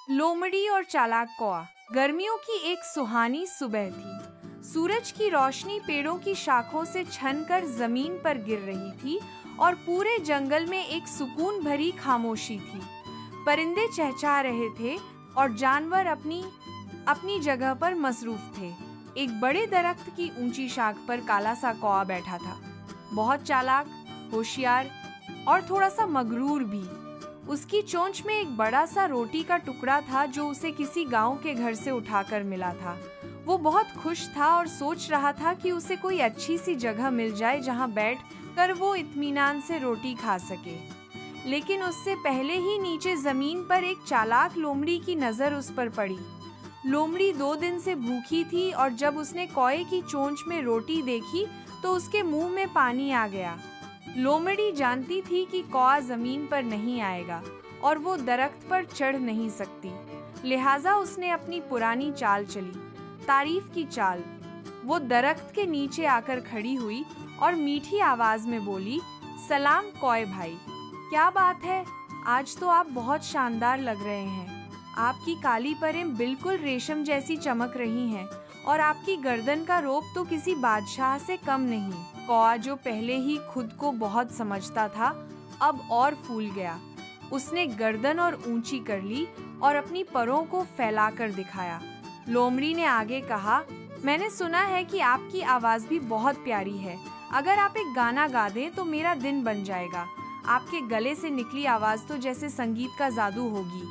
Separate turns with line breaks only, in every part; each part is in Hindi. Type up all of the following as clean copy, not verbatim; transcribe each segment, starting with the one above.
लोमड़ी और चालाक कौआ। गर्मियों की एक सुहानी सुबह थी। सूरज की रोशनी पेड़ों की शाखों से छनकर जमीन पर गिर रही थी और पूरे जंगल में एक सुकून भरी खामोशी थी। परिंदे चहचहा रहे थे और जानवर अपनी अपनी जगह पर मसरूफ थे। एक बड़े दरख्त की ऊंची शाख पर काला सा कौआ बैठा था, बहुत चालाक, होशियार और थोड़ा सा मगरूर भी। उसकी चोंच में एक बड़ा सा रोटी का टुकड़ा था जो उसे किसी गांव के घर से उठाकर मिला था। वो बहुत खुश था और सोच रहा था कि उसे कोई अच्छी सी जगह मिल जाए जहां बैठ कर वो इत्मीनान से रोटी खा सके। लेकिन उससे पहले ही नीचे जमीन पर एक चालाक लोमड़ी की नजर उस पर पड़ी। लोमड़ी 2 दिन से भूखी थी और जब उसने कौए की चोंच में रोटी देखी तो उसके मुंह में पानी आ गया। लोमड़ी जानती थी कि कौआ जमीन पर नहीं आएगा और वो दरख्त पर चढ़ नहीं सकती, लिहाजा उसने अपनी पुरानी चाल चली, तारीफ की चाल। वो दरख्त के नीचे आकर खड़ी हुई और मीठी आवाज में बोली, सलाम कौए भाई, क्या बात है, आज तो आप बहुत शानदार लग रहे हैं। आपकी काली परें बिल्कुल रेशम जैसी चमक रही हैं और आपकी गर्दन का रोब तो किसी बादशाह से कम नहीं। कौआ जो पहले ही खुद को बहुत समझता था, अब और फूल गया। उसने गर्दन और ऊंची कर ली और अपनी परों को फैलाकर दिखाया। लोमड़ी ने आगे कहा, मैंने सुना है कि आपकी आवाज भी बहुत प्यारी है। अगर आप एक गाना गा दें तो मेरा दिन बन जाएगा। आपके गले से निकली आवाज तो जैसे संगीत का जादू होगी।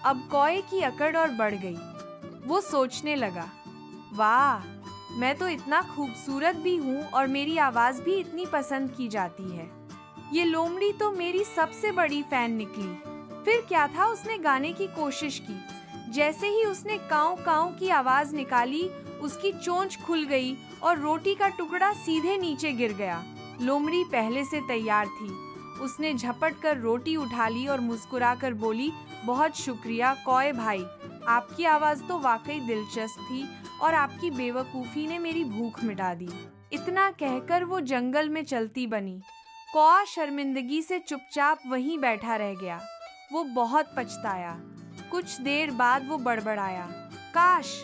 अब कौए की अकड़ और बढ़ गई। वो सोचने लगा, वाह, मैं तो इतना खूबसूरत भी हूँ और मेरी आवाज भी इतनी पसंद की जाती है। ये लोमड़ी तो मेरी सबसे बड़ी फैन निकली। फिर क्या था, उसने गाने की कोशिश की। जैसे ही उसने काऊ काऊ की आवाज निकाली, उसकी चोंच खुल गई और रोटी का टुकड़ा सीधे नीचे गिर गया। लोमड़ी पहले से तैयार थी। उसने झपट कर रोटी उठा ली और मुस्कुराकर बोली, बहुत शुक्रिया कौए भाई, आपकी आवाज तो वाकई दिलचस्प थी और आपकी बेवकूफ़ी ने मेरी भूख मिटा दी। इतना कहकर वो जंगल में चलती बनी। कौआ शर्मिंदगी से चुपचाप वहीं बैठा रह गया। वो बहुत पछताया। कुछ देर बाद वो बड़बड़ाया, काश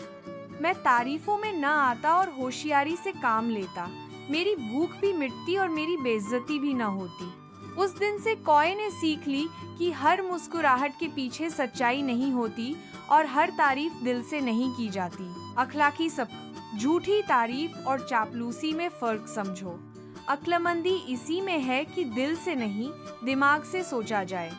मैं तारीफों में न आता और होशियारी से काम लेता। मेरी भूख भी मिटती और मेरी बेइज्जती भी न होती। उस दिन से कौए ने सीख ली कि हर मुस्कुराहट के पीछे सच्चाई नहीं होती और हर तारीफ दिल से नहीं की जाती। अखलाकी सबक, झूठी तारीफ और चापलूसी में फर्क समझो। अक्लमंदी इसी में है कि दिल से नहीं, दिमाग से सोचा जाए।